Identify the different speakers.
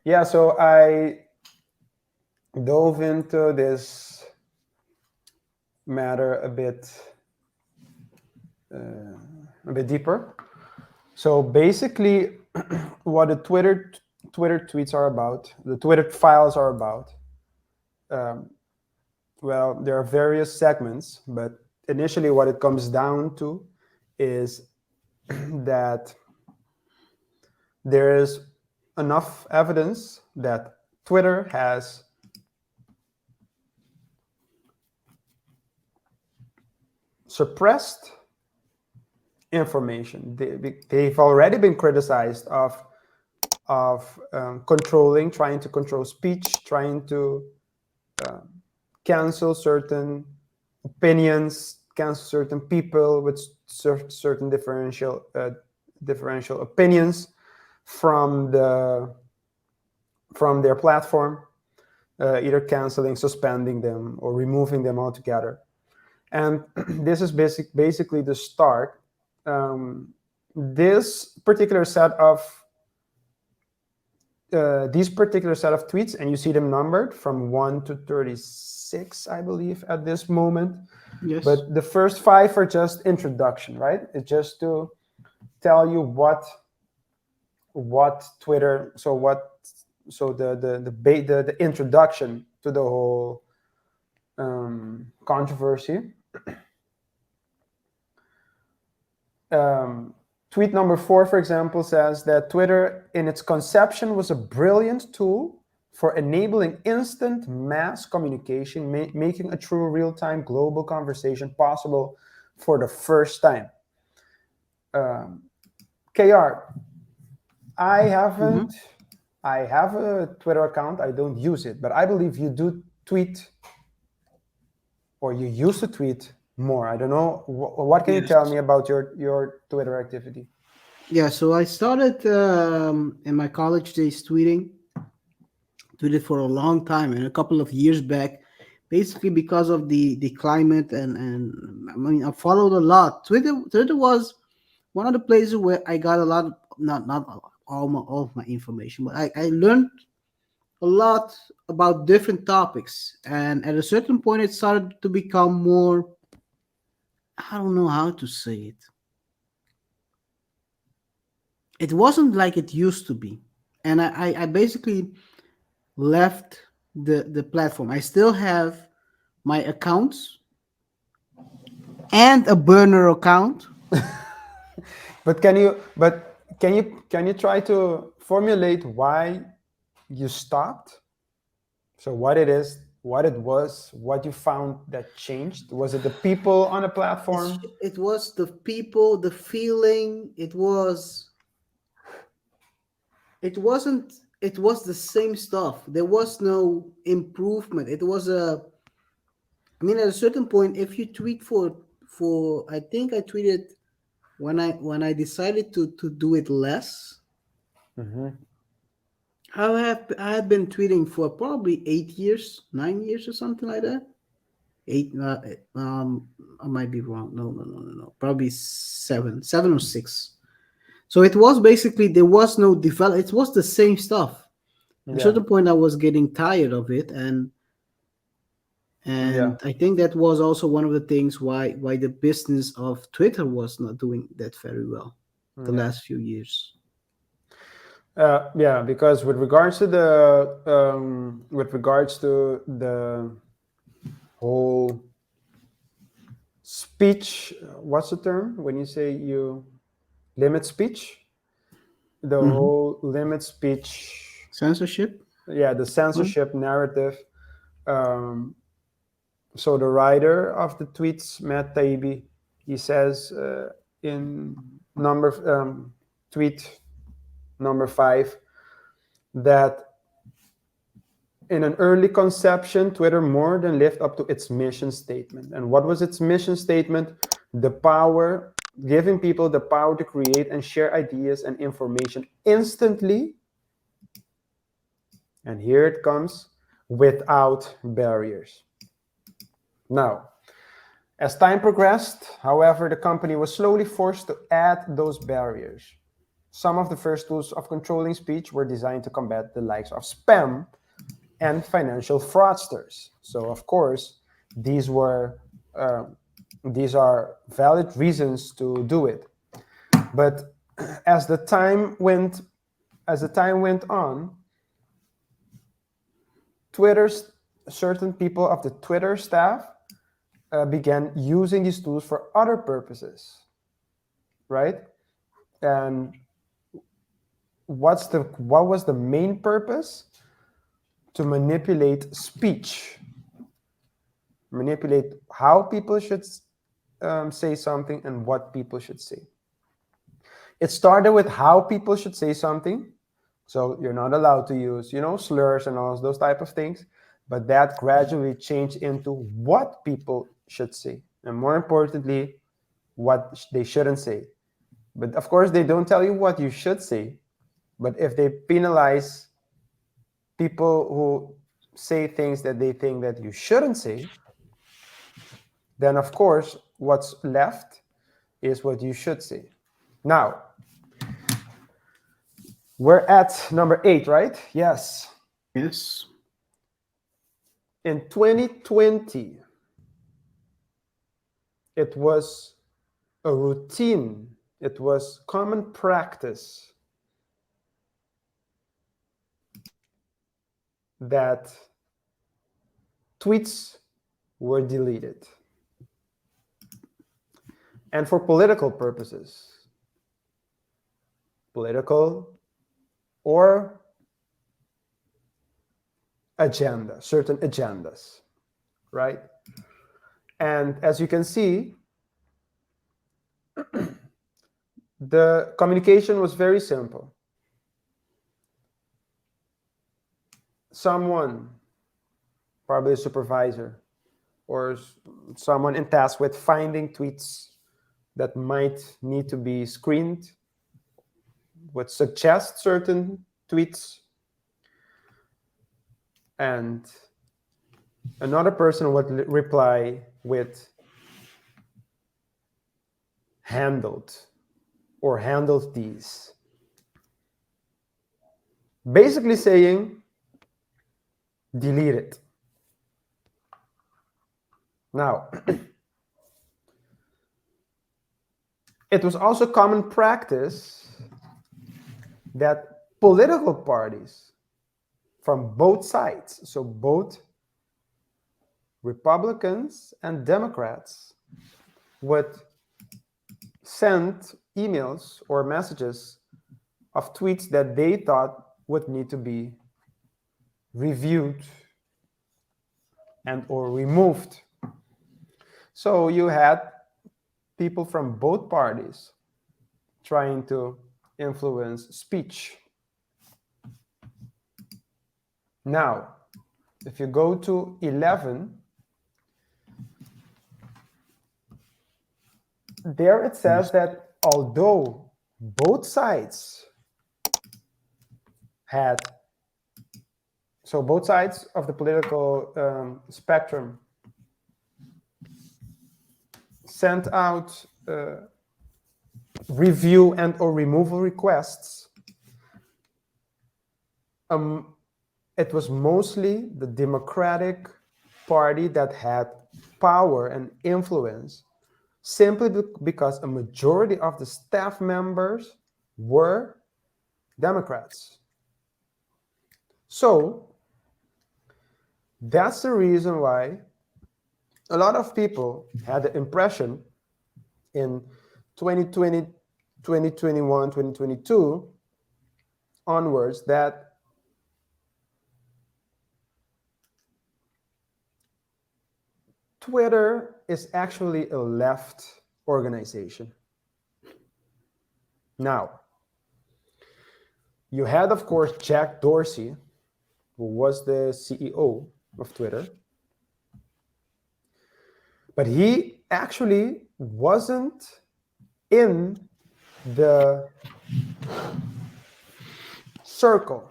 Speaker 1: Yeah, so I dove into this matter a bit deeper. So basically, what the Twitter tweets are about, the Twitter files are about. Um, well, there are various segments, but initially, what it comes down to is that there is enough evidence that Twitter has suppressed information. They've already been criticized of trying to control speech, trying to cancel certain opinions, cancel certain people with certain differential opinions from their platform, either canceling, suspending them, or removing them altogether. And this is basically the start. This particular set of these particular set of tweets, and you see them numbered from 1 to 36, I believe, at this moment.
Speaker 2: Yes.
Speaker 1: But the first 5 are just introduction, right? It's just to tell you what Twitter. So the introduction to the whole controversy. Tweet number 4, for example, says that Twitter, in its conception, was a brilliant tool for enabling instant mass communication, making a true real-time global conversation possible for the first time. KR, I haven't. I have a Twitter account. I don't use it, but I believe you do tweet, or you used to tweet more. I don't know. What can you
Speaker 2: Yes.
Speaker 1: tell me about your Twitter activity?
Speaker 2: Yeah, so I started in my college days tweeted for a long time, and a couple of years back, basically because of the climate and I mean I followed a lot. Twitter was one of the places where I got a lot of, not all of my information, but I learned a lot about different topics, and at a certain point it started to become more, I don't know how to say it. It wasn't like it used to be, and I basically left the platform. I still have my accounts and a burner account.
Speaker 1: But can you try to formulate why you stopped? So what it is, what it was, what you found that changed? Was it the people on the platform?
Speaker 2: It was the people, the feeling. It wasn't. It was the same stuff. There was no improvement. It was a. I mean, at a certain point, if you tweet for, I think I tweeted when I decided to do it less.
Speaker 1: Mm-hmm.
Speaker 2: I have been tweeting for probably 8 years, 9 years, or something like that. Eight. I might be wrong. No. Probably seven or six. So it was basically there was no develop. It was the same stuff. At a
Speaker 1: Yeah,
Speaker 2: certain point, I was getting tired of it,
Speaker 1: yeah,
Speaker 2: and I think that was also one of the things why the business of Twitter was not doing that very well the
Speaker 1: yeah.
Speaker 2: last few years.
Speaker 1: Yeah, because with regards to the whole speech, what's the term when you say you limit speech? The
Speaker 2: Hmm.
Speaker 1: whole limit speech,
Speaker 2: Censorship.
Speaker 1: yeah, the
Speaker 2: Huh?
Speaker 1: censorship narrative. Um, so the writer of the tweets, Matt Taibbi, he says in number tweet number 5 that in an early conception, Twitter more than lived up to its mission statement. And what was its mission statement? The power, giving people the power to create and share ideas and information instantly. And here it comes, without barriers. Now, as time progressed, however, the company was slowly forced to add those barriers. some of the first tools of controlling speech were designed to combat the likes of spam and financial fraudsters. So, of course, these were uh, these are valid reasons to do it. But as the time went on, Twitter's certain people of the Twitter staff began using these tools for other purposes, right? And what was the main purpose? To manipulate speech, manipulate how people should say something and what people should say. It started with how people should say something. So you're not allowed to use, slurs and all those type of things. But that gradually changed into what people should say. And more importantly, what they shouldn't say. But of course, they don't tell you what you should say. But if they penalize people who say things that they think that you shouldn't say, then of course, what's left is what you should say. Now, we're at number 8, right? Yes.
Speaker 2: Yes.
Speaker 1: In 2020, it was a routine, it was common practice that tweets were deleted. And for political purposes, political or certain agendas, right? And as you can see, the communication was very simple. Someone, probably a supervisor, or someone in task with finding tweets that might need to be screened, would suggest certain tweets, and another person would reply with handled or handled these. Basically saying, delete it. Now, it was also common practice that political parties from both sides, so both Republicans and Democrats, would send emails or messages of tweets that they thought would need to be reviewed and or removed. So you had people from both parties trying to influence speech. Now, if you go to 11, there it says that although both sides both sides of the political spectrum sent out review and or removal requests, it was mostly the Democratic Party that had power and influence, simply because a majority of the staff members were Democrats. So that's the reason why a lot of people had the impression in 2020, 2021, 2022 onwards that Twitter is actually a left organization. Now, you had, of course, Jack Dorsey, who was the CEO of Twitter. But he actually wasn't in the circle